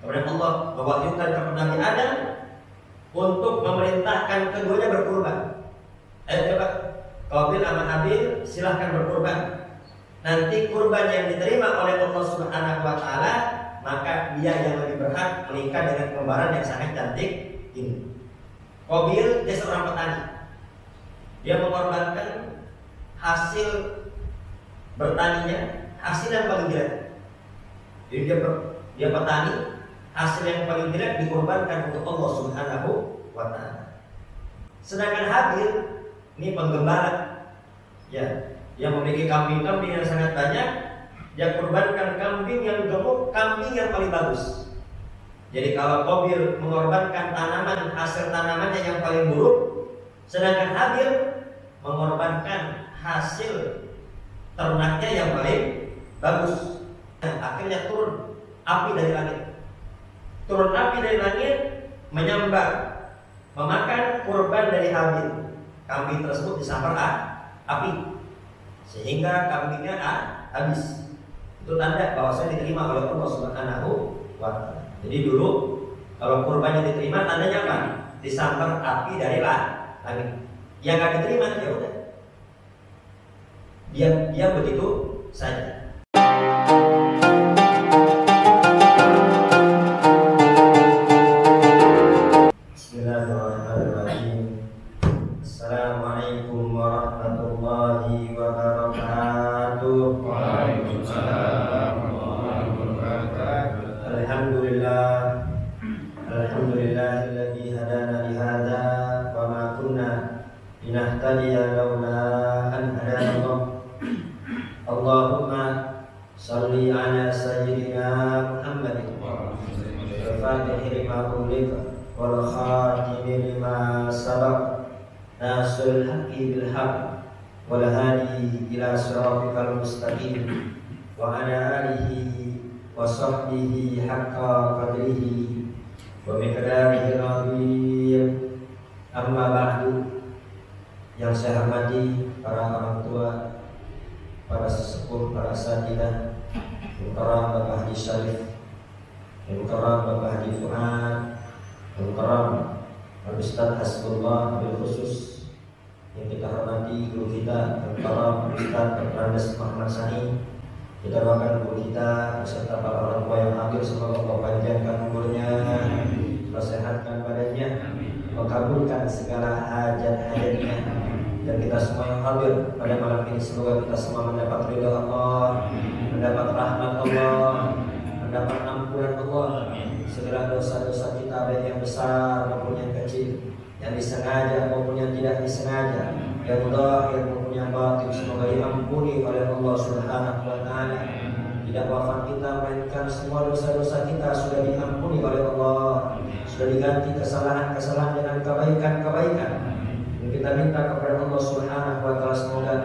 Kemudian Allah mewahyukan kepada Nabi Adam untuk memerintahkan keduanya berkurban. Ayo coba, Qabil sama Habil silahkan berkurban. Nanti kurban yang diterima oleh Allah Subhanahu wa Ta'ala, maka dia yang lebih berhak menikah dengan kembaran yang sangat cantik ini. Qabil dia seorang petani. Dia mengorbankan hasil bertaninya, hasil yang paling jelek. Jadi dia petani, hasil yang paling jelek dikorbankan untuk Allah Subhanahu wa Ta'ala. Sedangkan Habil ini penggembala, ya, yang memiliki kambing-kambing yang sangat banyak, dia korbankan kambing yang gemuk, kambing yang paling bagus. Jadi kalau Qabil mengorbankan tanaman, hasil tanamannya yang paling buruk, sedangkan Habil mengorbankan hasil ternaknya yang paling bagus. Akhirnya turun api dari langit. Turun api dari langit menyambar, memakan kurban dari Habil. Kambing tersebut disambar api sehingga kambingnya habis. Itu tanda bahwa saya diterima oleh Allah Subhanahu wa Ta'ala. Jadi dulu kalau kurbannya diterima, tandanya apa? Disambar api dari langit. Yang nggak diterima ya udah, dia begitu saja. Bismillahirrahmanirrahim. Assalamualaikum warahmatullahi wabarakatuh. Waalaikumsalam warahmatullahi wabarakatuh. Alhamdulillahilladzi hadana li hadza wa ma kunna linahtadiya laula an hadana Allah. Allahumma shalli ala sayyidina Muhammadin al-fatihi lima ulika wal khatimi lima sabaq nasrul haqqi bil haqq wal hadi ila siratikal mustaqim wa ala alihi wa sahbihi haqqa qadrihi wa miqdarihi al-azim. Amma ba'du. Yang saya hormati para orang tua, para sesepuh, para asatidzah, Mukarram Bapak Haji Syarif, Mukarram Bapak Haji Fuad, Mukarram Al-Ustaz Hasbullah bil khusus yang kita hormati guru kita, Mukarram Ustaz Randes Muhammad Sani. Kita doakan guru kita beserta para orang tua yang hadir, semoga Allah panjangkan umurnya, sehatkan badannya, mengabulkan segala hajat-hajatnya. Dan kita semua yang hadir pada malam ini, semoga kita semua mendapat ridha Allah, mendapat rahmat Allah, mendapat ampunan Allah. Segala dosa-dosa kita, baik yang besar maupun yang kecil, yang disengaja maupun yang tidak disengaja, yang zahir maupun yang batin, semoga diampuni oleh Allah Subhanahu wa Ta'ala. Tidak wafat kita, melainkan semua dosa-dosa kita sudah diampuni oleh Allah, sudah diganti kesalahan-kesalahan dengan kebaikan-kebaikan. Kita minta kepada Allah Subhanahu wa Ta'ala, semoga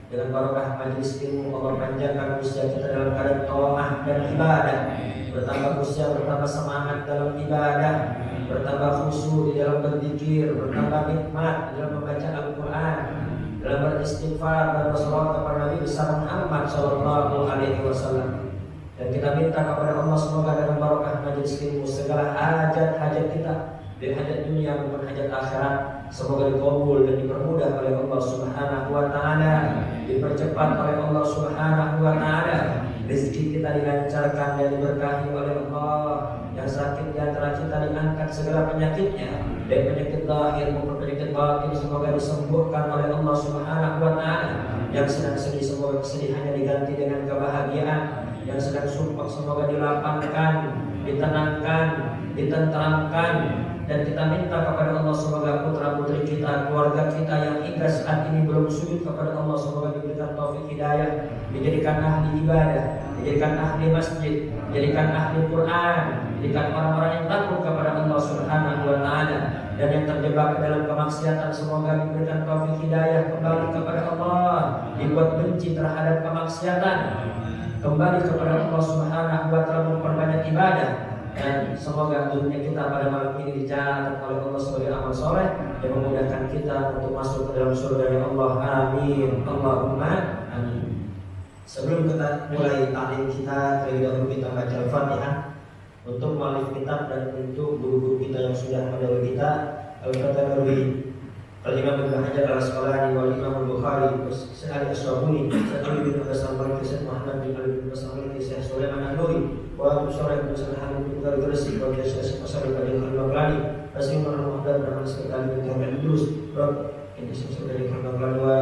dengan barokah majelis ilmu Allah panjangkan usia kita dalam keadaan taat dan ibadah, bertambah usia, bertambah semangat dalam ibadah, bertambah khusyuk di dalam berzikir, bertambah nikmat di dalam membaca Al-Quran, dalam beristighfar dan bersalawat kepada Nabi besar Muhammad sallallahu alaihi wasallam. Dan kita minta kepada Allah semoga dengan barokah majelis ilmu segala hajat-hajat kita, baik hajat dunia maupun hajat akhirat, semoga dikabul dan dipermudah oleh Allah Subhanahu wa Ta'ala, dipercepat oleh Allah Subhanahu wa Ta'ala. Rezeki kita dilancarkan dan diberkahi oleh Allah. Yang sakit di antara kita diangkat segala penyakitnya, baik penyakit zahir maupun penyakit batin, semoga disembuhkan oleh Allah Subhanahu wa Ta'ala. Yang sedang sedih, semoga kesedihannya diganti dengan kebahagiaan. Yang sedang sumpah, semoga dilapangkan, ditenangkan, ditenteramkan. Dan kita minta kepada Allah semoga putra putri kita, keluarga kita yang hingga saat ini belum sujud kepada Allah, semoga diberikan taufik hidayah, dijadikan ahli ibadah, dijadikan ahli masjid, dijadikan ahli Quran, dijadikan orang-orang yang takut kepada Allah Subhanahu wa Ta'ala. Dan yang terjebak dalam kemaksiatan, semoga diberikan taufik hidayah kembali kepada Allah, dibuat benci terhadap kemaksiatan, kembali kepada Allah Subhanahu wa Ta'ala, memperbanyak ibadah. Dan semoga dunia kita pada malam ini dicatat oleh Allah sebagai amal soleh yang memudahkan kita untuk masuk ke dalam surga Allah. Amin. Allahumma amin. Sebelum kita mulai taklim kita, terlebih dahulu kita baca Al-Fatihah. untuk muallif kitab dan untuk guru-guru kita yang sudah mendahului kita, Al-Fatihah Al-Imam Ibn Hajar Al-Asqalani wal Imam Al-Bukhari Syekh As-Sabuni Syekh Ali bin Al-Asqalani Syekh Muhammad bin Ali bin Al-Asqalani Syekh Sulaiman An-Nuri wa Abu Syarih bin Sulaiman bin Al-Gharsi wa Syekh Mas'ud bin Al-Baklani Asyik Muhammad dan Syekh Ali bin Muhammad Idrus ini Syekh dari Al-Baklani wa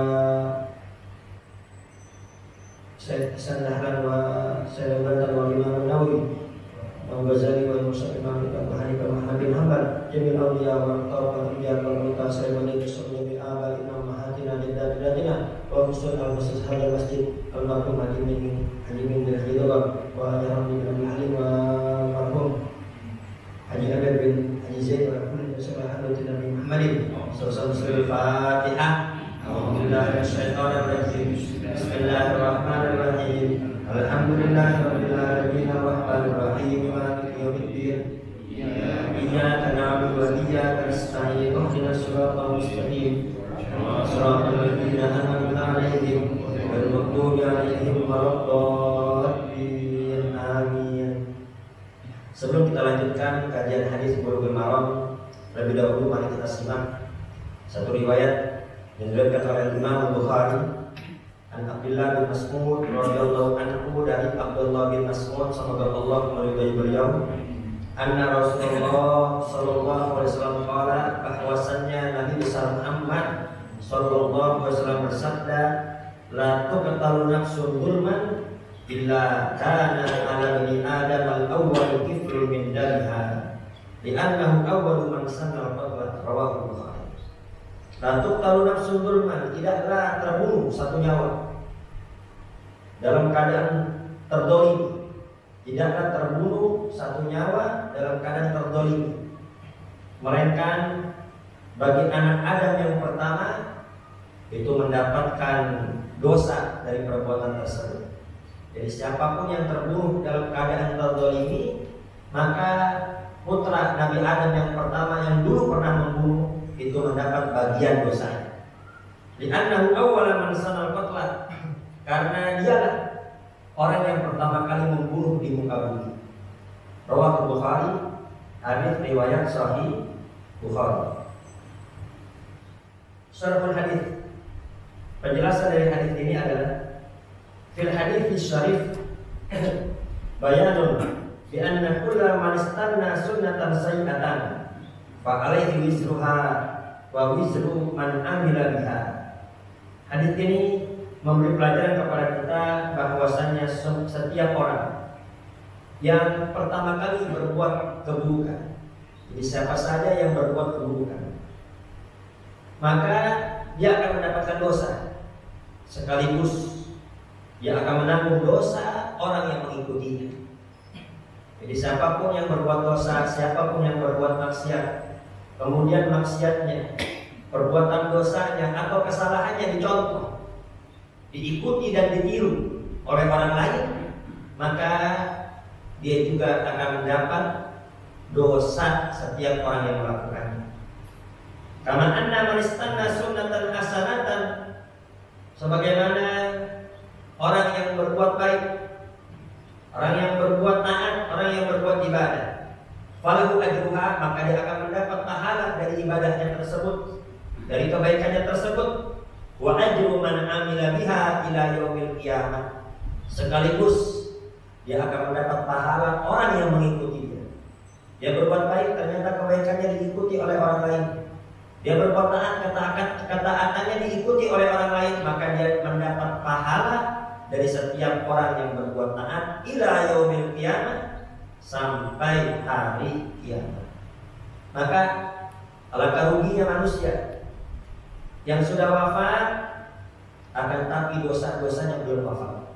Syekh Sanahlan wa Syekh Al-Bantan wa Imam An-Nawawi Al-Ghazali wa Musa Imam Ibn Hanifah Muhammad bin Hanbal Jamil Awliya wa Tawqal Iyad wa Muta Sayyid wa Sunnah bi Aba Imam Mahatina Jaddatina wa Musul Al-Masjid Hadal Masjid Al-Marhum Hajimin bin Khidabah wa Haji bin Halim wa Marhum Haji Abed bin Haji Zaid wa Kulli Syekh Hadratin Nabi Muhammadin sallallahu alaihi Fatihah Alhamdulillah Syaitanir Bismillahirrahmanirrahim Alhamdulillahirabbil alamin arrahmanir rahim maliki yaumiddin iyyaka na'budu wa iyyaka nasta'in ihdinas siratal mustaqim siratal ladzina an'amta 'alaihim ghairil maghdubi 'alaihim waladdallin amin. Sebelum kita lanjutkan kajian hadis Bulughul Maram, lebih dahulu mari kita simak satu riwayat yang diriwayatkan oleh Imam Bukhari An Abdullah bin Mas'ud radhiyallahu anhu dari Abdullah bin Mas'ud semoga Allah meridai beliau anna Rasulullah sallallahu alaihi wasallam qala bahwasannya Nabi besar Muhammad sallallahu alaihi wasallam bersabda la tuqtalu nafsun zulman illa kana ala bani adam al-awwal kiflun min dariha li'annahu awwalu man sanna al-qatla rawahu Bukhari. La tuqtalu nafsun zulman, tidaklah terbunuh satu nyawa dalam keadaan terdolim, tidaklah terbunuh satu nyawa dalam keadaan terdolim, melainkan bagi anak Adam yang pertama itu mendapatkan dosa dari perbuatan tersebut. Jadi siapapun yang terbunuh dalam keadaan terdolimi, maka putra Nabi Adam yang pertama yang dulu pernah membunuh itu mendapat bagian dosanya. Li'annahu awwala man sanal qatla, karena dialah orang yang pertama kali membunuh di muka bumi. Rawahu Bukhari, hadis riwayat Sahih Bukhari. Syarhul hadis, penjelasan dari hadis ini adalah fil hadis syarif bayanun bi anna kulla man istanna sunnatan sayyi'atan fa alaihi wizruha wa wizru man amila biha. Hadis ini memberi pelajaran kepada kita bahwasannya setiap orang yang pertama kali berbuat keburukan, jadi siapa saja yang berbuat keburukan, maka dia akan mendapatkan dosa, sekaligus dia akan menanggung dosa orang yang mengikutinya. Jadi siapapun yang berbuat dosa, siapapun yang berbuat maksiat, kemudian maksiatnya, perbuatan dosanya atau kesalahannya dicontoh, diikuti dan ditiru oleh orang lain, maka dia juga akan mendapat dosa setiap orang yang melakukannya. Kama anna man istanna sunnatan hasanatan, sebagaimana orang yang berbuat baik, orang yang berbuat taat, orang yang berbuat ibadah, falahu ajruha, maka dia akan mendapat pahala dari ibadahnya tersebut, dari kebaikannya tersebut. Wa ajru man amila biha ila yaumil qiyamah, sekaligus dia akan mendapat pahala orang yang mengikuti dia. Dia berbuat baik, ternyata kebaikannya diikuti oleh orang lain. Dia berbuat taat, ketaatannya diikuti oleh orang lain, maka dia mendapat pahala dari setiap orang yang berbuat taat ila yaumil qiyamah, sampai hari kiamat. Maka alangkah ruginya manusia yang sudah wafat, akan tapi dosa-dosanya belum wafat.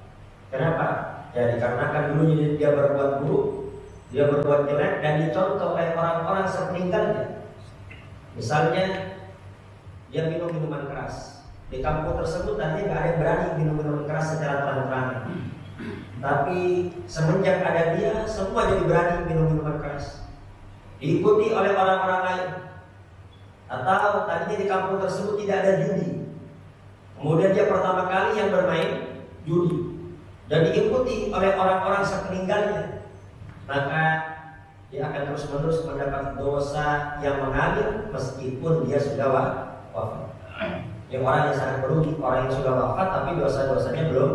Kenapa? Ya dikarenakan dulunya dia berbuat buruk, dia berbuat jelek dan dicontoh oleh orang-orang sepeninggalnya. Misalnya dia minum minuman keras, di kampung tersebut nanti nggak ada yang berani minum minuman keras secara terang-terangan. Tapi semenjak ada dia, semua jadi berani minum minuman keras, diikuti oleh orang-orang lain. Atau tadinya di kampung tersebut tidak ada judi, kemudian dia pertama kali yang bermain judi dan diikuti oleh orang-orang sepeninggalnya, maka dia akan terus-menerus mendapat dosa yang mengalir meskipun dia sudah wafat. Yang orang yang sangat merugi, orang yang sudah wafat tapi dosa-dosanya belum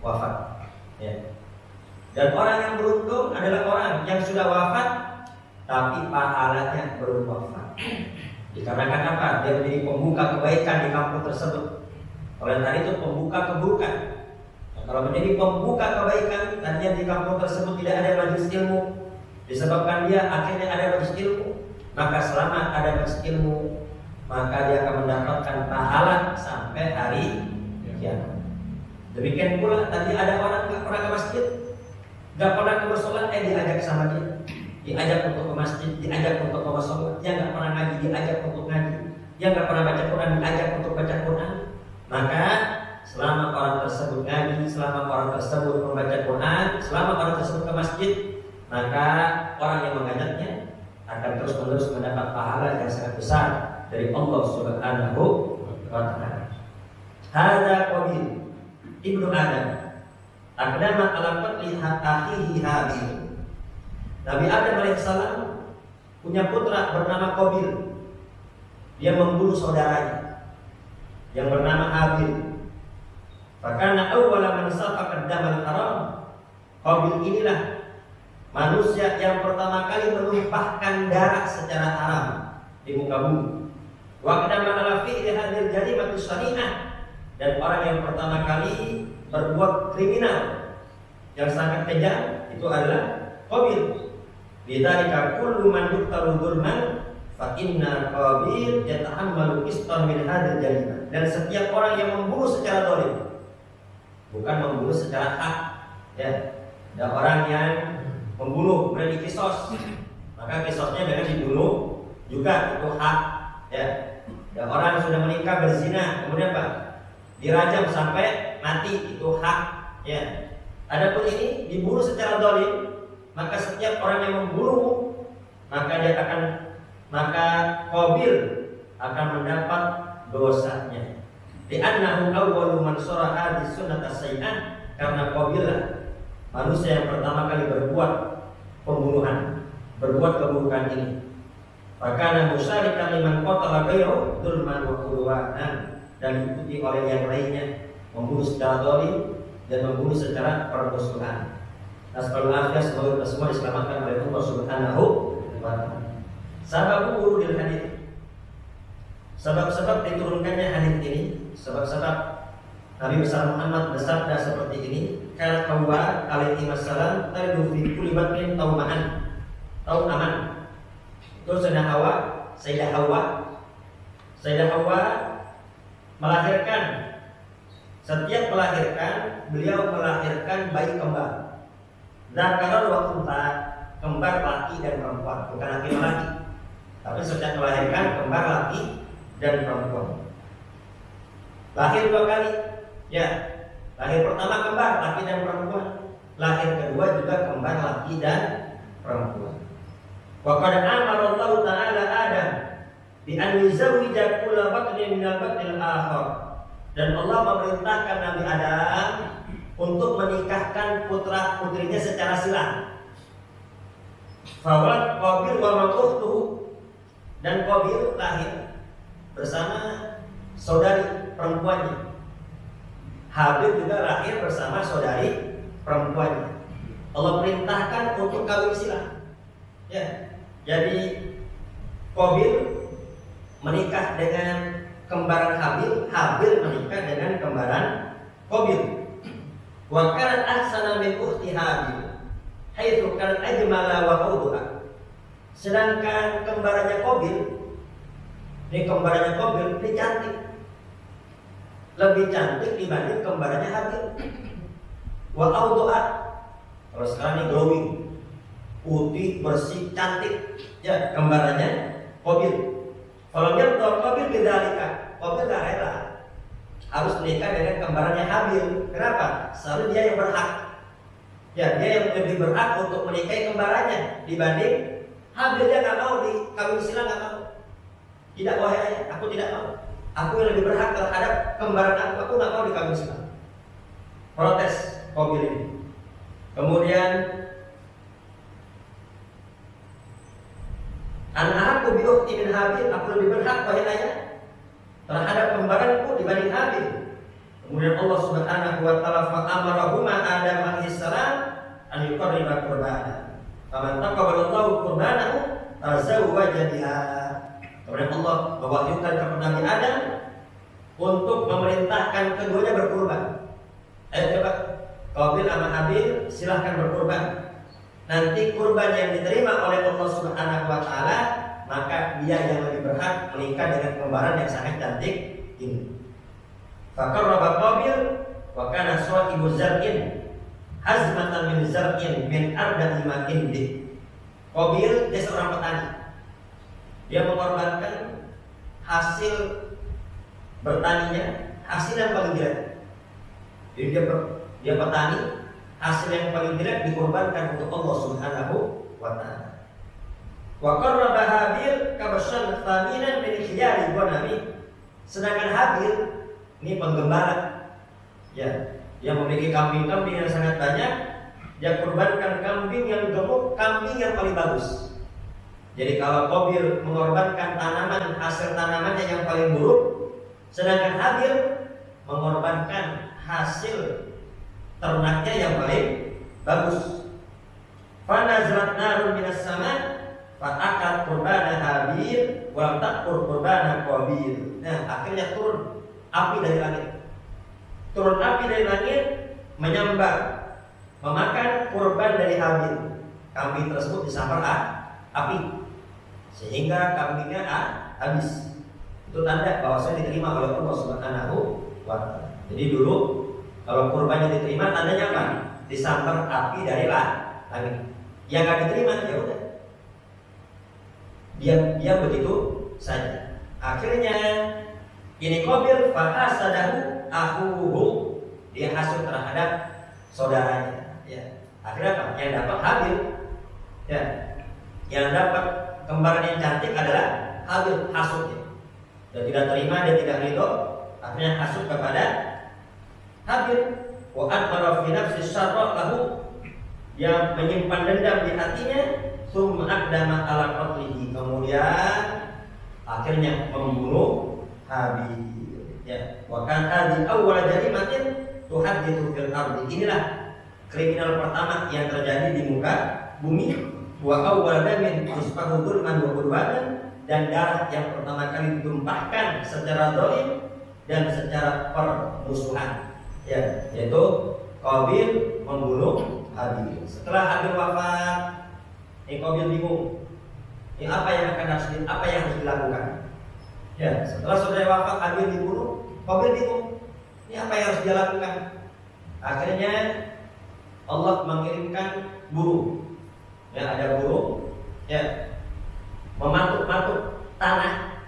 wafat. Ya. Dan orang yang beruntung adalah orang yang sudah wafat tapi pahalanya belum wafat. Dikarenakan apa? Dia menjadi pembuka kebaikan di kampung tersebut. Oleh karena itu pembuka keburukan. Nah, kalau menjadi pembuka kebaikan dan dia di kampung tersebut tidak ada majelis ilmu, disebabkan dia akhirnya ada majelis ilmu, maka selama ada majelis ilmu, maka dia akan mendapatkan pahala sampai hari kiamat. Demikian pula tadi ada orang nggak pernah ke masjid, nggak pernah ke musola, diajak sama dia, diajak untuk ke masjid, diajak untuk ke musola. Yang nggak pernah ngaji diajak untuk ngaji, yang nggak pernah baca Quran diajak untuk baca Quran. Maka selama orang tersebut ngaji, selama orang tersebut membaca Quran, selama orang tersebut ke masjid, maka orang yang mengajaknya akan terus-menerus mendapat pahala yang sangat besar dari Allah Subhanahu wa Ta'ala. Hadza Qabil ibnu Adam aqdama ala qatli akhihi Habil. Nabi Adam alaihissalam punya putra bernama Qabil. Dia membunuh saudaranya yang bernama Habil. Fakana awwala man safaqa damal haram. Qabil inilah manusia yang pertama kali menumpahkan darah secara haram di muka bumi. Wa qadama ala fi'li hadhil jarimati syari'ah, dan orang yang pertama kali berbuat kriminal yang sangat kejam itu adalah Qabil. Bidzalika kullu man yuqtalu dzulman fa inna Qabil yatahammalu qistan min hadzal jarimah. Dan setiap orang yang membunuh secara zalim, bukan membunuh secara hak, ya. Ada orang yang membunuh kemudian dikisos, maka kisosnya dengan dibunuh juga itu hak, ya. Dan orang yang sudah menikah berzina kemudian apa? Dirajam sampai mati, itu hak, ya. Adapun ini dibunuh secara zalim, maka setiap orang yang membunuh maka Qabil akan mendapat dosanya. Li'annahu awwalu man shara hadhihi sunnata sayyi'ah, karena Qabil manusia yang pertama kali berbuat pembunuhan, berbuat keburukan ini. Fakana musyarikan liman qatala ghayrahu dzulman wa udwanan, dan diikuti oleh yang lainnya membunuh secara zalim dan membunuh secara permusuhan. Asbalul afiyah, semoga kita semua diselamatkan oleh Allah Subhanahu wa Ta'ala. Sabab wurudil hadits, sebab-sebab diturunkannya hadits ini, sebab-sebab Nabi besar Muhammad bersabda seperti ini. Kana Hawa alaihi wassalam taridu fi kulli batnin tauman. Itu Sayyidah Hawa melahirkan. Setiap melahirkan, beliau melahirkan bayi kembar. Zakaran wa unta, kembar laki dan perempuan, bukan laki-laki. Tapi setiap melahirkan kembar laki dan perempuan. Lahir 2 kali, ya. Lahir pertama kembar laki dan perempuan. Lahir kedua juga kembar laki dan perempuan. Wa qad amara Allah Ta'ala Adam bi an yuzawwija kulla batnin min al-batnil akhar. Dan Allah memerintahkan Nabi Adam untuk menikahkan putra-putrinya secara silang. Fawad Qabil wa maquhtuhu, dan Qabil lahir bersama saudari perempuannya. Habil juga lahir bersama saudari perempuannya. Allah perintahkan untuk kawin silang. Ya. Jadi Qabil menikah dengan kembaran Habil, Habil menikah dengan kembaran Qabil. Wa kanat ahsana min ukhti Habil, haitsu kanat ajmala wa awduha. Sedangkan kembarannya Qabil, ini cantik, lebih cantik dibanding kembarannya Habil. Wa awduha, kalau sekarang ini glowing, putih, bersih, cantik, ya kembarannya Qabil. Kalau dia Qabil bidzalika, Qabil gak rela harus menikah dengan kembarannya Habil. Kenapa? Selalu dia yang berhak. Ya, dia yang lebih berhak untuk menikahi kembarannya dibanding Habil. Dia gak mau dikawin silang, gak mau. Tidak, wahai ayah, aku tidak mau. Aku yang lebih berhak terhadap kembaran aku gak mau dikawin silang. Protes Qabil ini. Kemudian Ana aku bi ukhti min Habil, aku lebih berhak wahai ayah terhadap kembaranku dibanding Habil. Kemudian Allah Subhanahu wa taala fa amarahuma Adam alaihi salam an yuqarriba qurbana. Faman taqabbalallahu qurbanahu tazawwaja biha. Kemudian Allah mewahyukan kepada Nabi Adam untuk memerintahkan keduanya berkurban. Ayo coba, Qabil sama Habil silahkan berkurban. Nanti kurban yang diterima oleh Allah Subhanahu wa taala, maka dia yang lebih berhak menikah dengan kembaran yang sangat cantik ini. Faqarraba Qabil wa kana sahibu zar'in hazmatan min zar'in min arda'i ma indi. Qabil dia seorang petani. Dia mengorbankan hasil bertaninya, hasil yang paling jelek. Jadi dia petani, hasil yang paling jelek dikorbankan untuk Allah Subhanahu wa taala. Wa qarraba Habil kabashan thaminan min khiyari ghanami. Sedangkan Habil ini penggembala. Ya, dia memiliki kambing-kambing yang sangat banyak, dia korbankan kambing yang gemuk, kambing yang paling bagus. Jadi kalau Qabil mengorbankan tanaman, hasil tanamannya yang paling buruk, sedangkan Habil mengorbankan hasil ternaknya yang paling bagus. Fanazalat narun minas sama fa'akat qurbana Habil wa taqur qurbana Qabil. Nah, akhirnya turun api dari langit. Turun api dari langit menyambar, memakan kurban dari Habil. Kambing tersebut disambar api sehingga kambingnya habis. Itu tanda bahwasanya diterima oleh Allah Subhanahu wa taala. Jadi dulu kalau kurbannya diterima tandanya apa? Disambar api dari langit. Yang nggak diterima ya udah. Dia begitu saja. Akhirnya ini Qabil fahasadahu ahuhu, dia hasud terhadap saudaranya. Ya. Akhirnya apa? Yang dapat Habil. Ya. Yang dapat kembaran yang cantik adalah Habil, hasudnya. Dia tidak terima, dia tidak ridho, akhirnya hasud kepada Habil. Wa adbara fi nafsi syarra lahu, dia menyimpan dendam di hatinya, summa aqdama ala qatlihi, kemudian akhirnya membunuh Habil. Ya, wa kan hadhi awwal jarimatin tuhaddithu fil ardi. Inilah kriminal pertama yang terjadi di muka bumi. Wa awwal damin yusfahu dzulman wa qurbanan, dan darah yang pertama kali ditumpahkan secara zalim dan secara permusuhan. Ya, yaitu Qabil membunuh Habil. Setelah Habil wafat, Qabil bingung. Ini apa yang harus dilakukan? Ya, setelah saudara wafat, Habil dibunuh, Qabil bingung. Ini apa yang harus dia lakukan? Akhirnya Allah mengirimkan burung. Ya, ada burung, ya, mematuk-matuk tanah,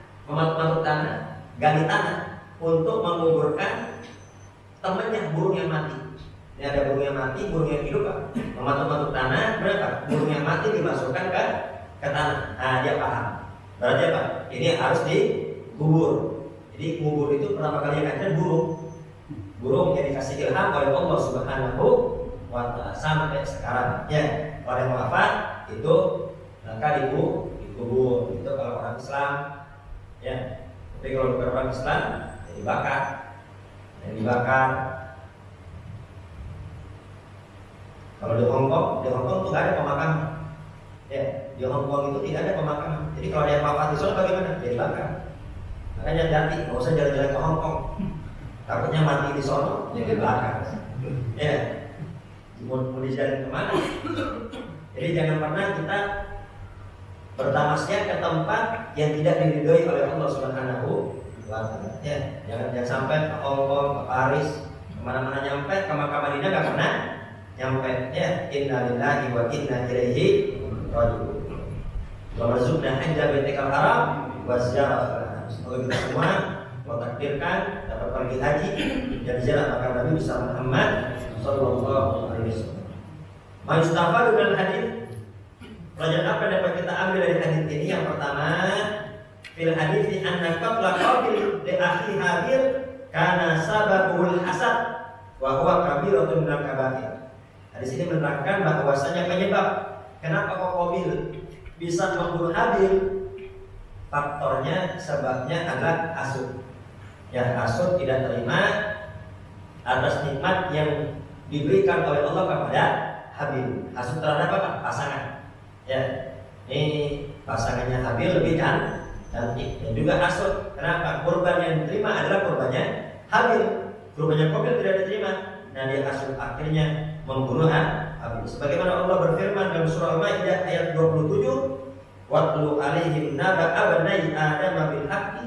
gali tanah untuk menguburkan temannya burung yang mati. Ini ada burung yang mati, burung yang hidup, Pak. Mematuk-matuk tanah, berapa? Burung yang mati dimasukkan ke tanah. Nah, dia paham. Berarti apa? Ini harus dikubur. Jadi kubur itu pertama kali yang ada burung yang dikasih ilham oleh Allah Subhanahu wa taala sampai sekarang. Ya, kalau yang wafat itu maka dikubur. Itu kalau orang Islam. Ya. Tapi kalau bukan orang Islam, ya dibakar. Kalau di Hong Kong tuh gak ada pemakaman. Ya, di Hong Kong itu tidak ada pemakaman. Jadi kalau ada yang wafat di sana bagaimana? Dia dibakar. Makanya hati, nggak usah jalan-jalan ke Hong Kong. Takutnya mati di sana, jadi dibakar. Ya. Mau dijalan kemana? Jadi jangan pernah kita bertamasya ke tempat yang tidak diridhoi oleh Allah Subhanahu wa taala. Ya, jangan sampai ke Hong Kong, ke Paris, kemana-mana nyampe, ke Makkah Madinah nggak pernah nyampe. Ya, inna lillahi wa inna ilaihi raji'un. Wa marzuqna hajja baitikal haram wa ziyarah. Semoga kita semua mentakdirkan dapat pergi haji dan ziarah makam Nabi besar Muhammad sallallahu alaihi wasallam. Ma'istafadu dari hadis. Pelajaran apa yang dapat kita ambil dari hadis ini? Yang pertama, fil hadis anna qabla Qabil li akhi Habil kana sababul hasad wa huwa kabiratun minal kabair. Hadis ini menerangkan bahwasanya penyebab kenapa kok Qabil bisa membunuh Habil, faktornya sebabnya adalah hasud. Ya, hasud tidak terima atas nikmat yang diberikan oleh Allah kepada Habil. Hasud terhadap apa? Pasangan. Ya, ini pasangannya Habil lebih cantik dan juga hasud. Kenapa? Kurban yang diterima adalah kurbannya Habil. Kurbannya Qabil tidak diterima. Nah, dia hasud akhirnya membunuh Habil. Sebagaimana Allah berfirman dalam surah Al-Maidah ayat 27, "Watlu 'alaihim naba'a bani Adam bil haqqi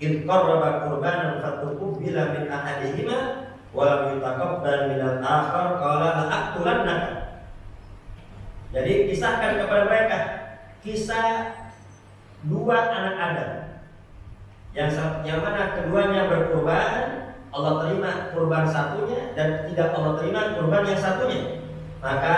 id qarraba qurbanan fatuqbila min ahadihima wa lam yutaqabbal min al-akhar qala la'aqtulannaka." Jadi kisahkan kepada mereka kisah dua anak Adam yang mana keduanya berkurban, Allah terima kurban satunya dan tidak Allah terima kurban yang satunya. Maka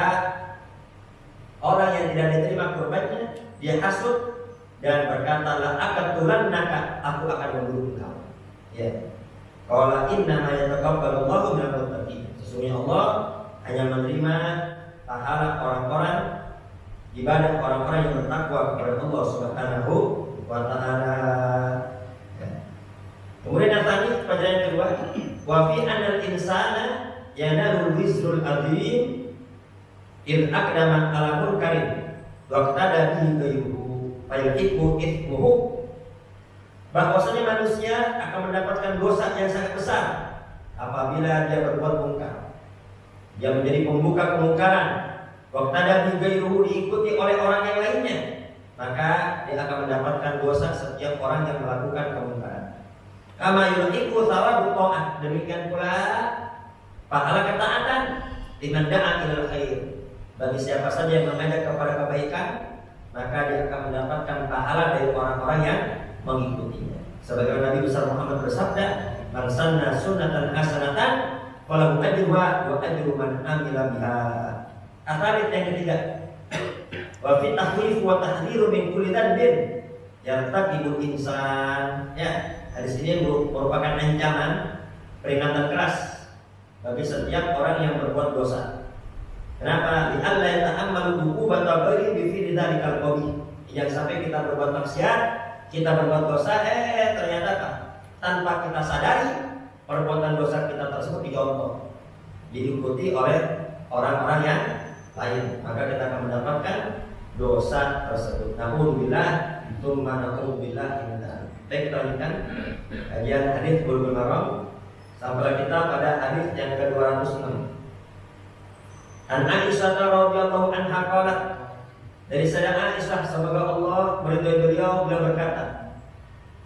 orang yang tidak diterima kurbannya dia hasud dan berkata, la aqtulannaka, aku akan membunuh engkau. Ya. Qala inna ma yataqabbalu Allahu minal muttaqin. Sesungguhnya Allah hanya menerima pahala orang-orang, ibadah orang-orang yang bertakwa kepada Allah Subhanahu wa taala. Kemudian datang pelajaran kedua, wa fi anal insana yanalu wizrul azim in aqdama ala munkarin wa qtada bihi ghayruhu fa yuhibu ithmuhu. Bahwasanya manusia akan mendapatkan dosa yang sangat besar apabila dia berbuat mungkar. Dia menjadi pembuka kemungkaran, wa qtada bihi ghayruhu, diikuti oleh orang yang lainnya, maka dia akan mendapatkan dosa setiap orang yang melakukan kemungkaran. Kama yuhibu thawabu ta'ah, demikian pula pahala ketaatan liman da'a ilal khair. Bagi siapa saja yang mengajak kepada kebaikan, maka dia akan mendapatkan pahala dari orang-orang yang mengikutinya. Sebagaimana Nabi besar Muhammad bersabda, "Man sanna sunnatan hasanatan falahu ajruha wa ajru man amila biha." Hadits yang ketiga, wa fi tahwif wa tahdhiru min kulli dhanbin yartakibul insan. Ya, hadis ini merupakan ancaman, peringatan keras bagi setiap orang yang berbuat dosa. Kenapa? Li alla yata'ammalu uqubata ghairi bi fi'li dzalikal qabih. Jangan sampai kita berbuat maksiat, kita berbuat dosa, ternyata tanpa kita sadari perbuatan dosa kita tersebut dicontoh, diikuti oleh orang-orang yang lain, maka kita akan mendapatkan dosa tersebut. Na'udzubillah, tsumma na'udzubillah min dzalik. Baik, kita lanjutkan kajian hadis Bulughul Maram. Sampai kita pada hadis yang ke-206. An Aisyah radhiyallahu anha qalat, dari Sayyidah Aisyah semoga Allah meridhai beliau berkata,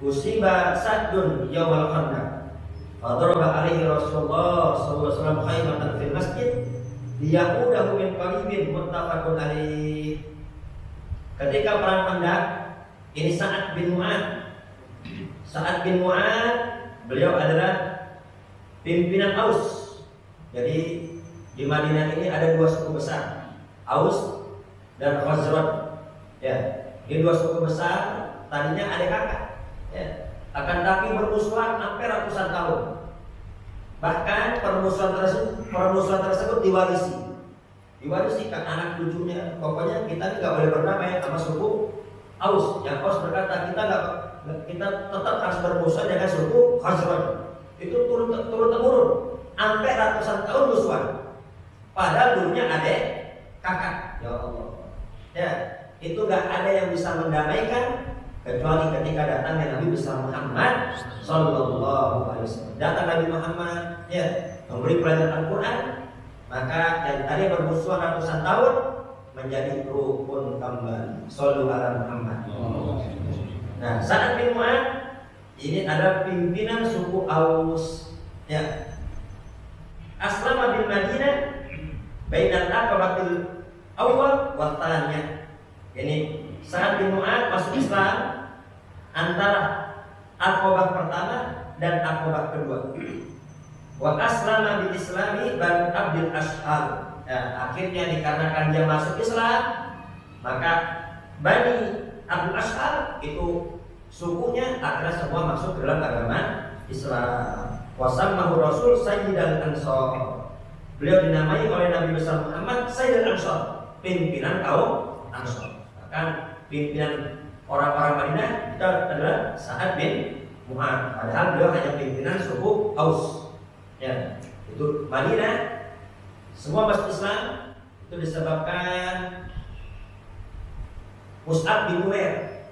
usiba Sa'dun yaumal Khandaq, fadaraba alaihi Rasulullah sallallahu alaihi wasallam khaymatan fil masjid liyaqudahu min qaribin, muttafaqun alaih. Ketika perang Khandaq, ini Sa'ad bin Mu'adz. Sa'ad bin Mu'adz beliau adalah pimpinan Aus. Jadi di Madinah ini ada dua suku besar, Aus dan Khazraj. Ya, ini dua suku besar tadinya adik kakak. Ya, akan tapi bermusuhan sampai ratusan tahun. Bahkan permusuhan tersebut diwarisi kan anak cucunya. Pokoknya kita nggak boleh berdamai sama suku Aus. Yang Aus berkata kita tetap harus bermusuhan dengan suku Khazraj. Itu turun temurun sampai ratusan tahun musuhan. Padahal dulunya adik kakak. Ya Allah. Ya, itu gak ada yang bisa mendamaikan kecuali ketika datangnya Nabi besar Muhammad sallallahu alaihi wasallam. Datang Nabi Muhammad, ya, memberi pelajaran Al-Qur'an, maka yang tadi bermusuhan ratusan tahun menjadi rukun kembali. Shallu ala Muhammad. Nah, Sa'ad bin Mu'adz ini adalah pimpinan suku Aus. Ya. Aslama bil Madinah bainal aqabatil awal wa tsaniyah. Ini Sa'ad bin Mu'adz masuk Islam antara Aqabah pertama dan Aqabah kedua. Wa aslama bil Islami Banu Abdul Ashhal. Ya, akhirnya dikarenakan dia masuk Islam, maka Bani Abdul Ashhal itu sukunya akhirnya semua masuk dalam agama Islam. Wasammahu Rasul Sayyidal Ansar. Beliau dinamai oleh Nabi besar Muhammad Sayyidul Ansar, pimpinan kaum Ansar. Bahkan pimpinan orang-orang Madinah itu adalah Sa'ad bin Mu'adz. Padahal beliau hanya pimpinan suku Aus. Ya, itu Madinah semua masuk Islam itu disebabkan Mus'ab bin Umair.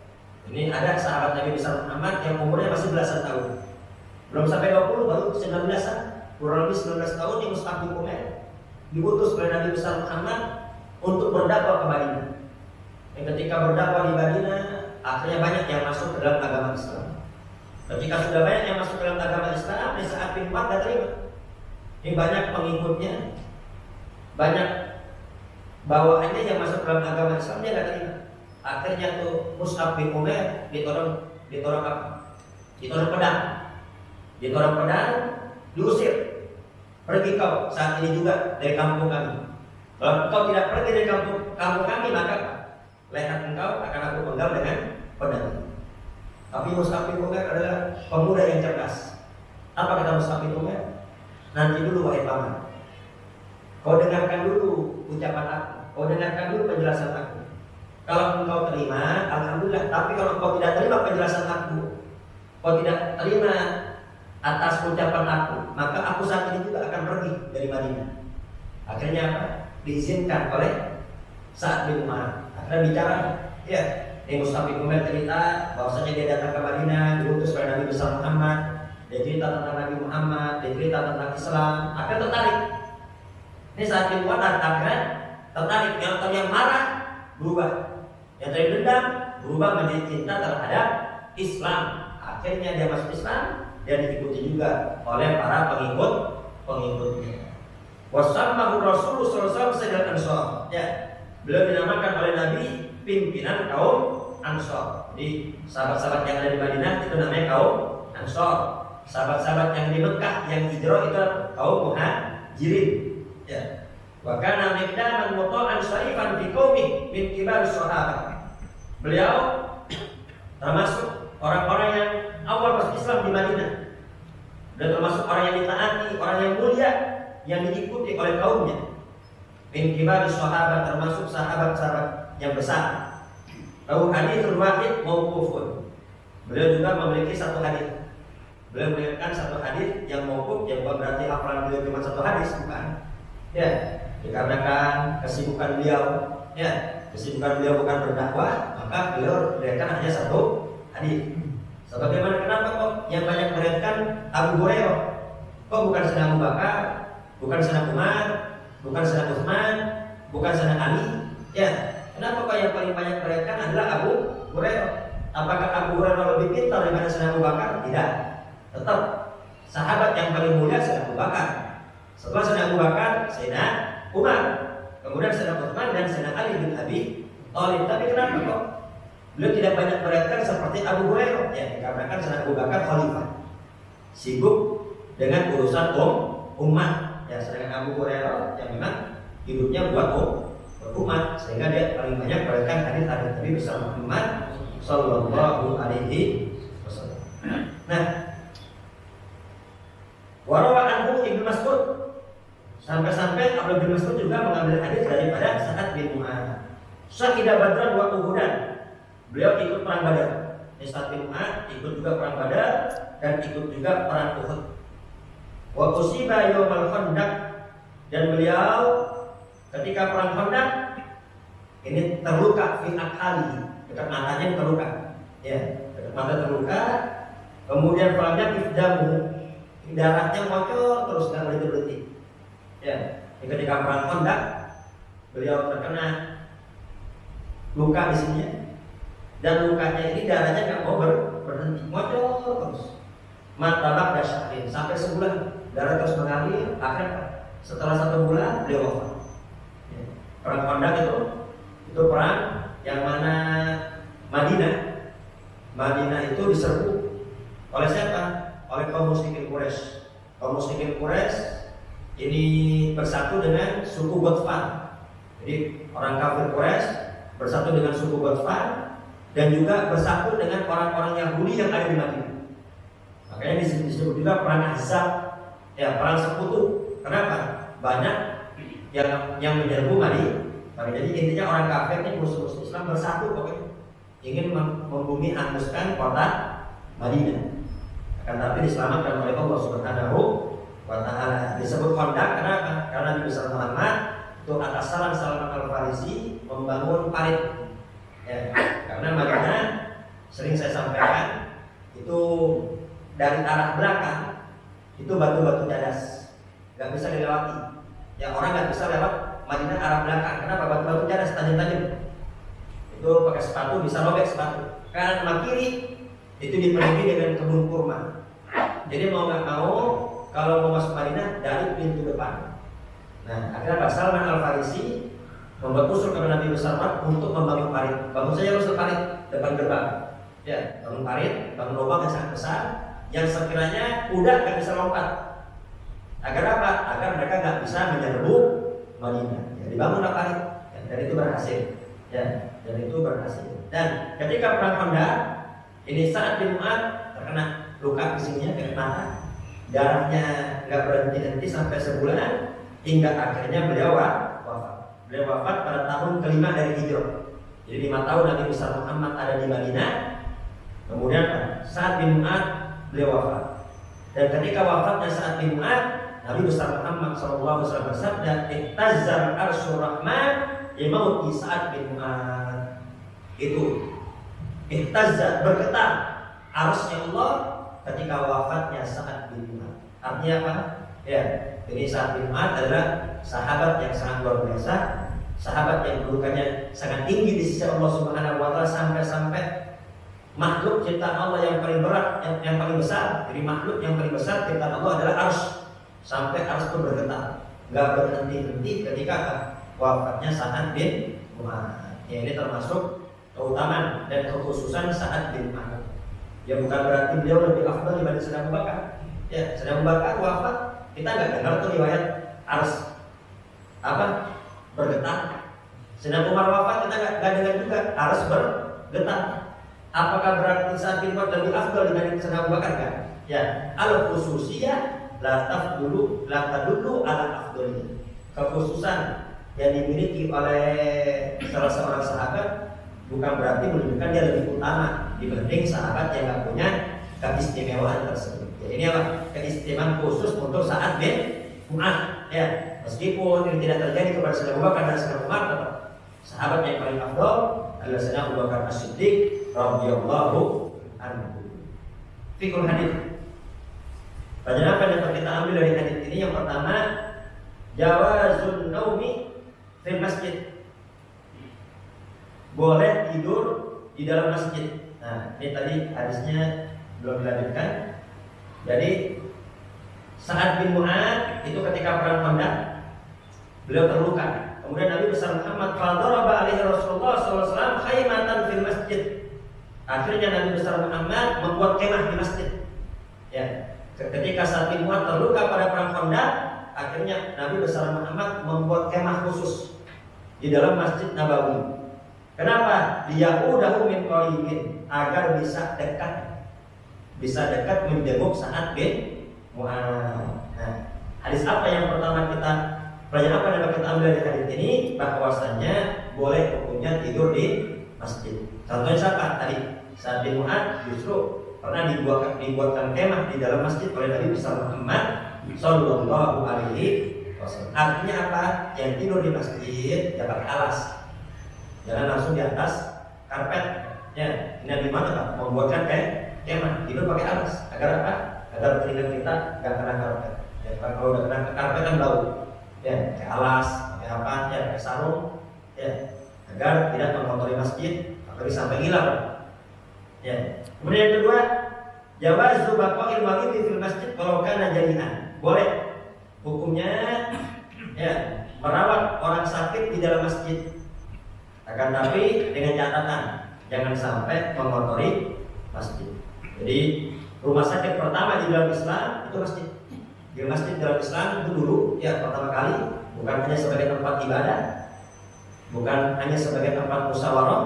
Ini ada sahabat Nabi besar Muhammad yang umurnya masih belasan tahun. Belum sampai 20, baru 19-an. Kurang lebih 19 tahun yang Mus'ab bin Umair diutus oleh Nabi besar Muhammad untuk berdakwah ke Madinah. Dan ketika berdakwah di Madinah, akhirnya banyak yang masuk ke dalam agama Islam. Ketika sudah banyak yang masuk ke dalam agama Islam, di saat bin Mu'adz tidak terima. Ini banyak pengikutnya, banyak bawaannya yang masuk ke dalam agama Islam, dia tidak terima. Akhirnya tuh Mus'ab bin Umair ditorong apa? Ditorong pedang. Ditorong pedang, diusir. Pergi kau saat ini juga dari kampung kami. Kalau kau tidak pergi dari kampung kami, maka leher engkau akan aku penggal dengan pedang. Tapi Mus'ab bin Umair adalah pemuda yang cerdas. Apa kata Mus'ab bin Umair? Nanti dulu wahai paman, kau dengarkan dulu ucapan aku, kau dengarkan dulu penjelasan aku. Kalau engkau terima, alhamdulillah. Tapi kalau kau tidak terima penjelasan aku, kau tidak terima atas ucapan aku, maka aku saat ini juga akan pergi dari Madinah. Akhirnya apa? Diizinkan oleh Sa'ad bin Mu'adz. Akhirnya bicara, ya, ini Mus'ab bin Umair cerita bahwasanya dia datang ke Madinah, diutus oleh Nabi besar Muhammad. Dia cerita tentang Nabi Muhammad, dia cerita tentang Islam. Akhirnya tertarik. Ini Sa'ad bin Mu'adz akhirnya tertarik. Yang marah berubah, yang tadi dendam berubah menjadi cinta terhadap Islam. Akhirnya dia masuk Islam dan diikuti juga oleh para pengikutnya. Wasammahu Rasulullah sallallahu alaihi wasallam Ansar. Ya, beliau dinamakan oleh Nabi pimpinan kaum Ansar. Jadi sahabat-sahabat yang ada di Madinah itu namanya kaum Ansar. Sahabat-sahabat yang di Mekah yang hijrah itu kaum Muhajirin. Ya. Wa kana miqdaman muta'an syarifan fi qaumi min kibar sahabat. Beliau termasuk orang-orang yang awal masuk Islam di Madinah. Dan termasuk orang yang ditaati, orang yang mulia yang diikuti oleh kaumnya. Min kibar sahabat, termasuk sahabat-sahabat yang besar. Tahu haditsul wahid mauqufun. Beliau juga memiliki satu hadis. Beliau meriwayatkan satu hadis yang mauquf, yang bukan berarti hafalan beliau cuma satu hadis, bukan. Ya, dikarenakan kesibukan beliau, ya, kesibukan beliau bukan berdakwah, maka beliau meriwayatkan hanya satu hadis. Sebagaimana kenapa kok yang banyak meriwayatkan Abu Hurairah? Kok bukan Sayyidina Abu Bakar, bukan Sayyidina Umar, bukan Sayyidina Utsman, bukan Sayyidina Ali? Ya, kenapa kok yang paling banyak meriwayatkan adalah Abu Hurairah? Apakah Abu Hurairah lebih pintar daripada Sayyidina Abu Bakar? Tidak. Tetap sahabat yang paling mulia Sayyidina Abu Bakar. Setelah Sayyidina Abu Bakar, Sayyidina Umar, kemudian Sayyidina Utsman dan Sayyidina Ali bin Abi Thalib. Tapi kenapa kok beliau tidak banyak meriwayatkan seperti Abu Hurairah? Ya, dikarenakan Sayyidina Abu Bakar khalifah, sibuk dengan urusan umat. Ya, sedangkan Abu Hurairah yang memang hidupnya buat umat, sehingga dia paling banyak meriwayatkan hadis-hadis Nabi besar Muhammad sallallahu alaihi wasallam. Nah, warawa anhu Ibnu Mas'ud, sampai-sampai Abdullah bin Mas'ud juga mengambil hadis daripada Sa'ad bin Mu'adz. Syahida Badran wa Uhudan. Beliau ikut perang Badar. Sa'ad bin Mu'adz ikut juga perang Badar dan ikut juga perang Uhud. Wa usiba yaumal Khandaq, dan beliau ketika perang Khandaq ini terluka fi akhali, dekat matanya terluka. Ya, dekat mata terluka. Kemudian perangnya ifdamu, darahnya bocor terus nggak berhenti. Ya, ketika perang Khandaq beliau terkena luka di sini, dan lukanya ini darahnya nggak mau berhenti, bocor terus. Matabak dasyahrin, sampai sebulan darah terus mengalir. Akhirnya setelah 1 bulan beliau wafat. Ya. Perang Khandaq itu perang yang mana Madinah itu diserbu oleh siapa? Oleh kaum musyrikin Quraisy. Kaum musyrikin Quraisy ini bersatu dengan suku Ghatfan. Jadi orang kafir Quraisy bersatu dengan suku Ghatfan dan juga bersatu dengan orang-orang Yahudi yang ada di Madinah. Makanya disebut juga perang Ahzab, ya, perang sekutu. Kenapa? Banyak yang menyerbu Madinah. Jadi intinya orang kafir ini musuh-musuh Islam bersatu pokoknya. ingin membumi hanguskan kota Madinah. Akan tapi diselamatkan oleh Allah Subhanahu wa Ta'ala. Disebut Khandaq kenapa? Karena Nabi besar Muhammad itu atas saran Salman Al-Farisi membangun parit. Ya, karena Madinah sering saya sampaikan itu dari arah belakang itu batu-batu cadas, nggak bisa dilewati. Ya, orang nggak bisa lewat Madinah arah belakang. Kenapa? Batu-batu cadas tajam-tajam. Itu pakai sepatu bisa robek sepatu. Kanan sama kiri itu dipenuhi dengan kebun kurma. Jadi mau nggak mau kalau mau masuk Madinah dari pintu depan. Nah, akhirnya Pak Salman Al-Farisi membuat usul kepada Nabi besar untuk membangun parit. Bangun saja usul parit depan gerbang. Ya, bangun parit, bangun lubang yang sangat besar yang sekiranya kuda nggak bisa lompat. Agar apa? Agar mereka nggak bisa menyerbu Madinah. Ya, dibangunlah parit. Ya, dan itu berhasil. Ya, dan itu berhasil. Dan ketika perang Khandaq, ini Sa'ad bin Mu'adz terkena luka di sininya, kena mata. Darahnya nggak berhenti-henti sampai sebulan hingga akhirnya beliau wafat. Beliau wafat pada tahun kelima dari hijrah. Jadi 5 tahun Nabi besar Muhammad ada di Madinah. Kemudian Sa'ad bin Mu'adz beliau wafat. Dan ketika wafatnya Sa'ad bin Mu'adz, Nabi besar Muhammad SAW bersabda, "Ihtazzal arsyur rahman limauti Sa'ad bin Mu'adz." Itu ihtazza, bergetar arsy Allah ketika wafatnya Sa'ad bin Mu'adz. Artinya apa? Ya, ini Sa'ad bin Mu'adz adalah sahabat yang sangat luar biasa, sahabat yang kedudukannya sangat tinggi di sisi Allah Subhanahu wa Ta'ala, sampai-sampai makhluk ciptaan Allah yang paling berat, yang paling besar. Jadi makhluk yang paling besar ciptaan Allah adalah arsy. Sampai arsy itu bergetar, nggak berhenti-henti ketika wafatnya Sa'ad bin Mu'adz. Ya, ini termasuk keutamaan dan kekhususan Sa'ad bin Mu'adz. Ya, bukan berarti beliau lebih afdal dibanding Sayyidina Abu Bakar. Ya, Sayyidina Abu Bakar wafat, kita nggak dengar tuh riwayat arsy bergetar. Sayyidina Umar wafat, kita nggak dengar juga arsy bergetar. Apakah berarti Sa'ad bin Mu'adz lebih afdal dibanding Sayyidina Abu Bakar? Kan? Ya, al khususiyah la tadullu ala afdaliyah. Kekhususan yang dimiliki oleh salah seorang sahabat bukan berarti menunjukkan dia lebih utama dibanding sahabat yang nggak punya keistimewaan tersebut. Ya, ini apa? Keistimewaan khusus untuk Sa'ad bin Mu'adz. Ya, meskipun ini tidak terjadi kepada Sayyidina Abu Bakar dan Sayyidina Umar, tetap sahabat yang paling afdal adalah Sayyidina Abu Bakar As-Siddiq radhiyallahu anhu. Fikul hadis. Pelajaran apa yang dapat kita ambil dari hadis ini? Yang pertama, jawazun naumi fil masjid. Boleh tidur di dalam masjid. Nah, ini tadi hadisnya belum dilanjutkan. Jadi Sa'ad bin Mu'adz itu ketika perang Khandaq beliau terluka. Kemudian Nabi besar Muhammad fadaraba alaihi Rasulullah sallallahu alaihi wasallam khaymatan fil masjid. Akhirnya Nabi besar Muhammad membuat kemah di masjid. Ya, ketika Sa'ad bin Mu'adz terluka pada perang Khandaq, akhirnya Nabi besar Muhammad membuat kemah khusus di dalam Masjid Nabawi. Kenapa? Liya'udahu min qaribin, agar bisa dekat menjenguk Sa'ad bin Mu'adz. Nah, hadis apa yang pertama kita pelajaran apa yang dapat kita ambil dari hadis ini? Bahwasanya boleh hukumnya tidur di masjid. Contohnya siapa? Tadi Sa'ad bin Mu'adz justru pernah dibuatkan kemah di dalam masjid oleh Nabi besar Muhammad sallallahu alaihi wasallam. Artinya apa? Yang tidur di masjid ya pakai alas. Jangan langsung di atas karpet. Ya, ini Nabi mana membuatkan kemah, tidur pakai alas. Agar apa? Agar telinga kita enggak kena karpet. Ya, kalau udah kena karpet kan bau. Ya, pakai alas, pakai apa? Ya, pakai sarung. Ya, agar tidak mengotori masjid, apalagi sampai hilang. Ya. Kemudian yang kedua, jawazu baqa'il maghribi fil masjid walau kana jalihan. Boleh hukumnya ya merawat orang sakit di dalam masjid. Akan tapi dengan catatan jangan sampai mengotori masjid. Jadi rumah sakit pertama di dalam Islam itu masjid. Di masjid dalam Islam itu dulu ya pertama kali bukan hanya sebagai tempat ibadah, bukan hanya sebagai tempat musyawarah,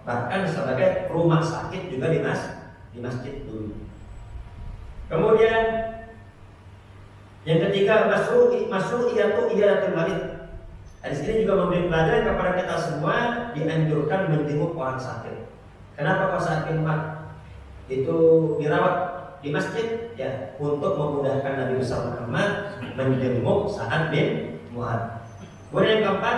bahkan sebagai rumah sakit juga di masjid dulu. Kemudian yang ketiga, masru'iyatu iyadatul marid. Hadis ini juga memberi pelajaran kepada kita semua, dianjurkan menjenguk orang sakit. Kenapa kok Sa'ad bin Mu'adz itu dirawat di masjid? Ya, untuk memudahkan Nabi besar Muhammad menjenguk Sa'ad bin Mu'adz. Kemudian yang keempat,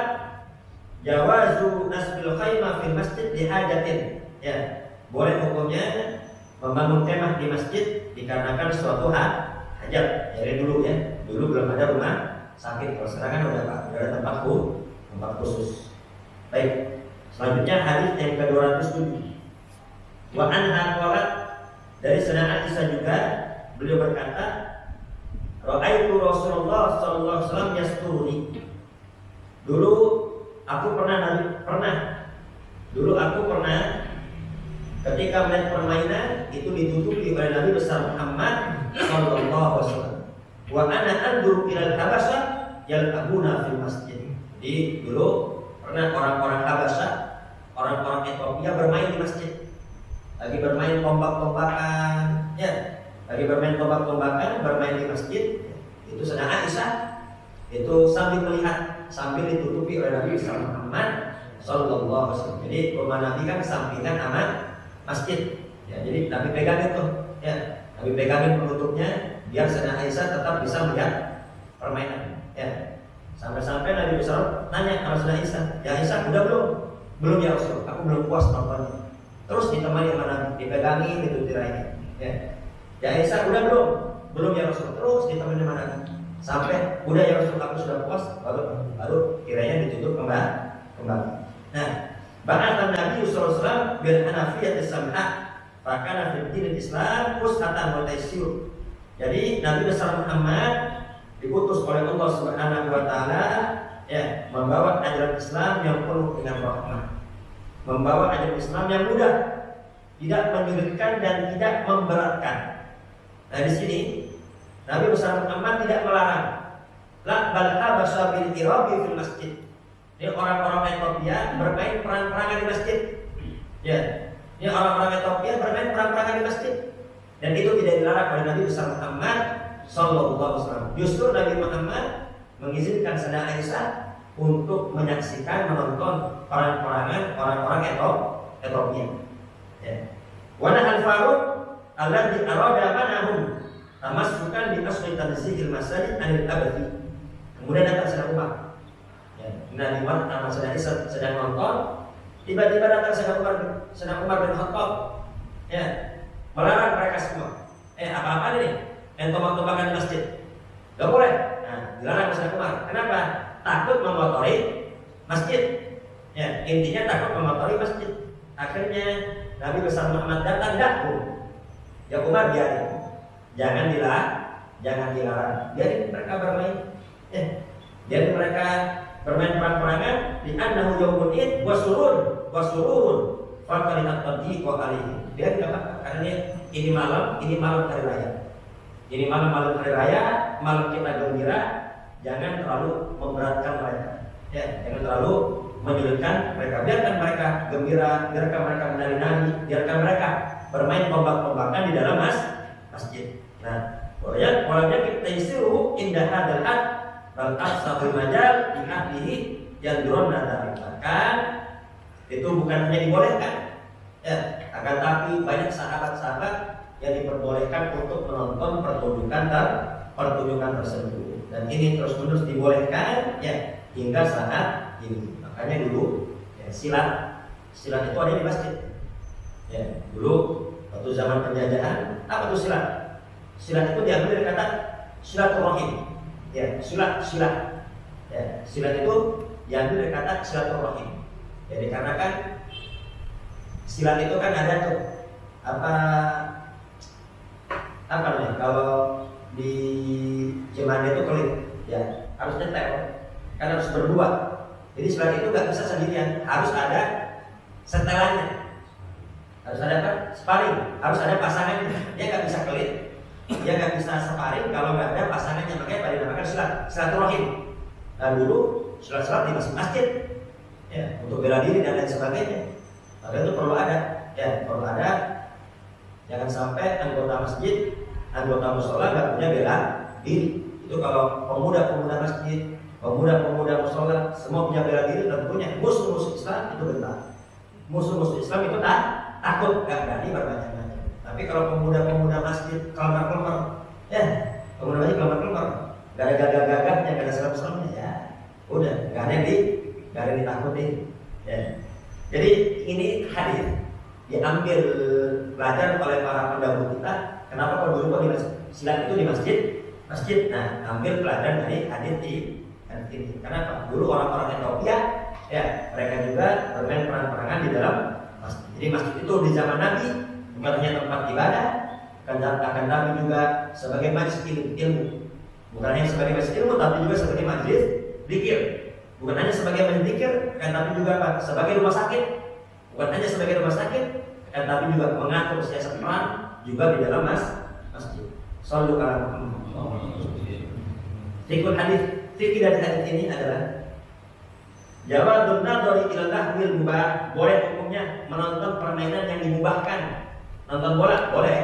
jawazu nasbil khaymah fil masjid lihajatin. Ya, boleh hukumnya membangun kemah di masjid dikarenakan suatu hajat. Dari dulu ya, dulu belum ada rumah sakit. Kalau sekarang kan udah ada tempat khusus. Baik, selanjutnya hadis yang ke-207. Wa anha qalat, dari Sayyidah Aisyah juga beliau berkata, ra'aitu Rasulullah sallallahu alaihi wasallam yasturi. Dulu aku pernah ketika melihat permainan itu ditutupi oleh Nabi besar Muhammad sallallahu alaihi wasallam. Wa ana andur ilal Habasyah yal'abuna fil masjid. Jadi dulu pernah orang-orang Habasyah, orang-orang Ethiopia bermain di masjid. Lagi bermain tombak-tombakan, ya. Lagi bermain tombak-tombakan, bermain di masjid. Itu Sayyidah Aisyah itu sambil melihat, sambil ditutupi oleh Nabi Muhammad sallallahu alaihi wasallam. Jadi rumah Nabi kan sampingan sama masjid. Ya, jadi Nabi pegang itu, ya. Nabi pegangin penutupnya biar Sayyidah Aisyah tetap bisa melihat permainan, ya. Sampai-sampai Nabi besar nanya sama Sayyidah Aisyah, "Ya Aisyah, udah belum?" "Belum ya Rasul, aku belum puas nontonnya." Terus ditemani sama Nabi, dipegangin itu tirainya. Ya. Ya Aisyah, udah belum? Belum ya Rasul. Terus ditemani sama Nabi. Sampai udah ya Rasul, aku sudah puas, baru tirainya ditutup kembali. Nah, ba'athan Nabi sallallahu alaihi wasallam bil hanafiyyah as-sam'ah, fakana fid din Islam usatan wa taysir. Jadi Nabi besar Muhammad diutus oleh Allah Subhanahu wa taala, ya, membawa ajaran Islam yang penuh dengan rahmah. Membawa ajaran Islam yang mudah, tidak menyulitkan dan tidak memberatkan. Nah di sini Nabi besar Muhammad tidak melarang. La bal habasa bil irabi fil masjid. Ini orang-orang Ethiopia bermain perang-perangan di masjid. Ya, ini orang-orang Ethiopia bermain perang-perangan di masjid. Dan itu tidak dilarang oleh Nabi besar Muhammad sallallahu alaihi wasallam. Justru Nabi Muhammad mengizinkan Sayyidah Aisyah untuk menyaksikan, menonton perang-perangan orang-orang Ethiopia. Ya. Wa nahal Faruq alladhi arada manahum tamassukan bi asli tanzihil masajid anil abadi. Kemudian datang Sayyidah Umar. Ya, Nabi Muhammad sama Sayyidah Aisyah sedang nonton, tiba-tiba datang Sayyidah Umar bin Khattab. Ya, melarang mereka semua. Apa-apa nih? Tombak-tombakan di masjid. Gak boleh. Nah, dilarang Sayyidah Umar. Kenapa? Takut mengotori masjid. Ya, intinya takut mengotori masjid. Akhirnya Nabi besar Muhammad datang, ya Umar biarin, jangan dilarang, biarin mereka bermain. Biarin mereka bermain perang-perangan. Di annahu yaumun id wasururun fakalihat tadi wa alihi. Dia tidak apa, karena ini malam hari raya. Ini malam hari raya, malam kita gembira. Jangan terlalu memberatkan mereka, ya, jangan terlalu menyulitkan mereka. Biarkan mereka gembira, biarkan mereka menari-nari, biarkan mereka bermain tombak-tombakan di dalam masjid. Nah, walamnya kita isiru indah hadal ad balqat sabul majal di ahlihi yang drone nadari. Bahkan itu bukan hanya dibolehkan, ya, akan tapi banyak sahabat-sahabat yang diperbolehkan untuk menonton pertunjukan tersebut. Dan ini terus-menerus dibolehkan, ya, hingga saat ini. Makanya dulu, ya, silat itu ada di masjid. Ya, dulu waktu zaman penjajahan, apa itu silat? Silat itu diambil dari kata silaturahim. Ya, silat. Ya, silat itu diambil dari kata silaturahim. Ya, dikarenakan silat itu kan ada tuh apa namanya? Kalau di Jemanda itu kelit, ya, harus nyetel, kan harus berdua. Jadi silat itu nggak bisa sendirian, harus ada setelannya, harus ada apa? Sparring, harus ada pasangannya. Dia nggak bisa kelit, dia nggak bisa sparring kalau nggak ada pasangannya. Makanya dinamakan silaturahim. Nah dulu silat di masjid, ya, untuk bela diri dan lain sebagainya. Maka itu perlu ada, ya, perlu ada. Jangan sampai anggota masjid, anggota musola nggak punya bela diri. Itu kalau pemuda-pemuda masjid, pemuda-pemuda musola semua punya bela diri, tentunya musuh-musuh Islam itu benar. Musuh-musuh Islam itu takut, nggak berani bermacam-macam. Tapi kalau pemuda-pemuda masjid kelemar-kelemar, ya pemuda masjid kelemar-kelemar, nggak ada gagah-gagahnya, nggak ada serem-seremnya, ya udah, nggak ada yang ditakutin. Ya. Jadi ini hadis diambil pelajaran oleh para pendahulu kita. Kenapa kalau dulu kok di silat itu di masjid? Nah, ambil pelajaran dari hadis ini. Kenapa? Dulu orang-orang Ethiopia, ya mereka juga bermain perang-perangan di dalam masjid. Jadi masjid itu di zaman Nabi bukan hanya tempat ibadah, akan tapi juga sebagai majelis ilmu. Bukan hanya sebagai majelis ilmu, tapi juga sebagai majelis zikir. Bukan hanya sebagai majelis zikir, tapi juga apa? Sebagai rumah sakit. Bukan hanya sebagai rumah sakit, tapi juga mengatur siasat perang juga di dalam masjid. Shallallahu alaihi wasallam. Fikih hadis, fikih dari hadis ini adalah jawazun nadhari ila lahwil mubah, boleh hukumnya menonton permainan yang dimubahkan. Nonton bola boleh,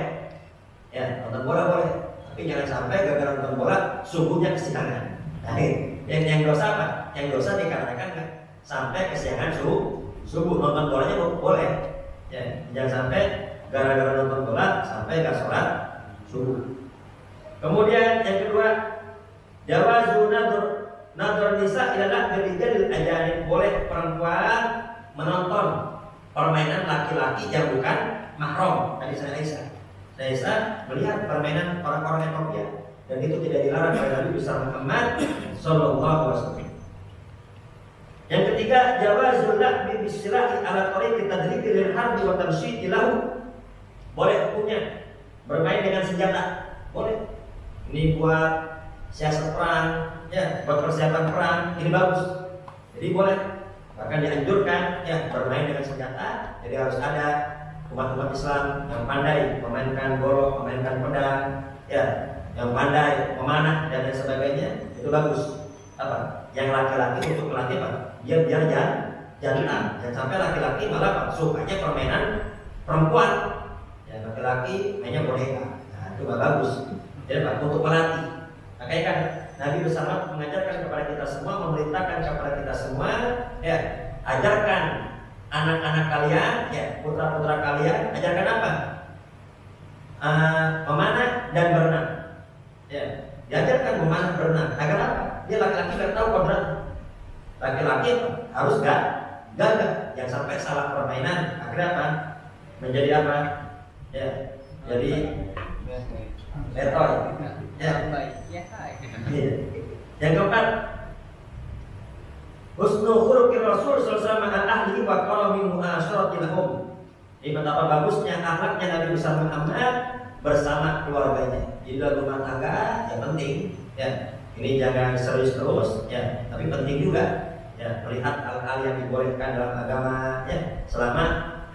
ya nonton bola boleh, tapi jangan sampai gara-gara nonton bola subuhnya kesiangan. Nah, yang dosa apa? Yang dosa dikarenakan sampai kesiangan subuh. Nonton bolanya boleh, ya jangan sampai gara-gara nonton bola sampai gak sholat subuh. Kemudian yang kedua, jawazu nadhar nisa ila birijal ajanib, boleh perempuan menonton permainan laki-laki yang bukan mahram. Tadi Aisyah melihat permainan orang-orang Ethiopia, dan itu tidak dilarang oleh Nabi besar Muhammad sallallahu alaihi wasallam. Yang ketiga, jawazul lahbi bisilahi ala tariqi tadribi lil harbi wa tamsyid lahu, boleh hukumnya bermain dengan senjata, boleh. Ini buat siasat perang, ya, buat persiapan perang, ini bagus. Jadi boleh, bahkan dianjurkan ya bermain dengan senjata. Jadi harus ada umat-umat Islam yang pandai memainkan golok, memainkan pedang, ya, yang pandai memanah dan lain sebagainya, itu bagus. Apa? Yang laki-laki untuk melatih apa? Biar jantan, jangan sampai laki-laki malah apa? Sukanya permainan perempuan. Ya, laki-laki mainnya boneka, nah itu gak bagus. Jadi Pak, untuk melatih. Makanya kan Nabi bersama mengajarkan kepada kita semua, memerintahkan kepada kita semua, ya, ajarkan anak-anak kalian, ya, putra-putra kalian, ajarkan apa? Memanah dan berenang. Ya, diajarkan memanah berenang. Agar apa? Dia laki-laki nggak tahu kodrat. Laki-laki harus gagah, jangan sampai salah permainan. Akhirnya apa? Menjadi apa? Ya, jadi letoy. Ya. Yang keempat, husnul khuluqir Rasul sallallahu alaihi wasallam ahli wa karami mu'asyarati lahum. Ini betapa bagusnya akhlaknya Nabi besar Muhammad bersama keluarganya. Di dalam rumah tangga yang penting, ya. Ini jangan serius terus, ya, tapi penting juga, ya, melihat hal-hal yang dibolehkan dalam agama, ya, selama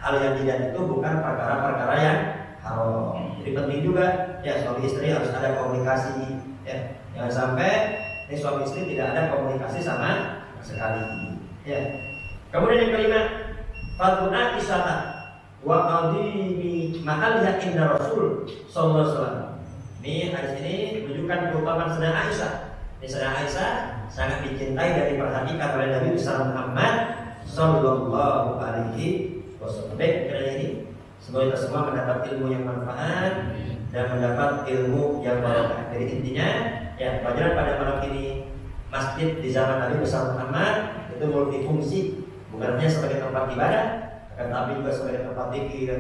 hal yang tidak itu bukan perkara-perkara yang haram. Jadi penting juga, ya, suami istri harus ada komunikasi, ya, jangan sampai ini suami istri tidak ada komunikasi sama sekali, ya. Kemudian yang kelima, fadluna isyata wa qadimi mahalliha inda Rasul sallallahu alaihi wasallam. Ini hadis ini menunjukkan keutamaan Sayyidah Aisyah. Sayyidah Aisyah sangat dicintai dan diperhatikan oleh Nabi besar Muhammad sallallahu alaihi wasallam. Baik, kiranya ini semoga kita semua mendapat ilmu yang manfaat dan mendapat ilmu yang barokah. Jadi intinya, ya, pelajaran pada malam ini, masjid di zaman Nabi besar Muhammad itu multifungsi, bukan hanya sebagai tempat ibadah, akan tapi juga sebagai tempat zikir,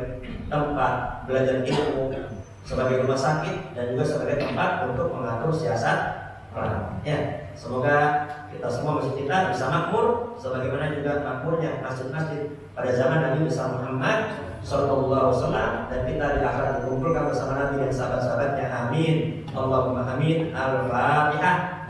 tempat belajar ilmu, sebagai rumah sakit, dan juga sebagai tempat untuk mengatur siasat perang. Ya, semoga kita semua masjid kita bisa makmur sebagaimana juga makmurnya masjid-masjid pada zaman Nabi besar Muhammad sallallahu alaihi wasallam, dan kita di akhirat dikumpulkan bersama Nabi dan sahabat-sahabatnya. Amin. Allahumma amin. Al-Fatihah.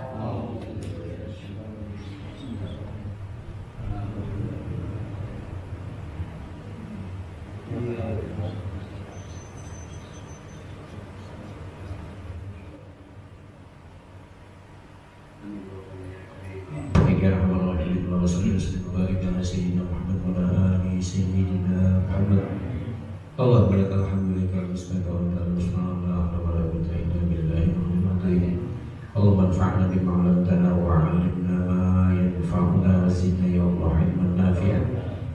Allah lakal hamdu lakal musnad wa lakal musnad la hawla wa la quwwata illa billahi al-azim. Allah manfa'na bima 'allamtana wa 'allimna ma yanfa'una wa zidna ya Allah ilman nafi'an.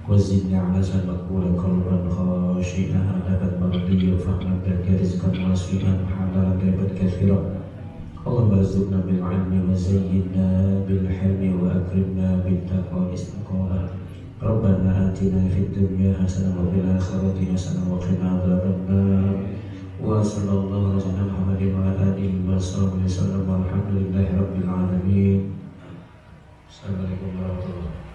وزدنا عسى مقبولا قلبا خاشئا أدبا مرضيا فهما لك رزقا واسعا حلالا طيبا كثيرا اللهم ارزقنا بالعلم وزينا بالحلم وأكرمنا بالتقوى والاستقامة ربنا آتنا في الدنيا حسنة وفي الآخرة حسنة وقنا عذاب النار وصلى الله على سيدنا محمد وعلى آله وصحبه وسلم والحمد لله رب العالمين. Assalamualaikum warahmatullahi wabarakatuh.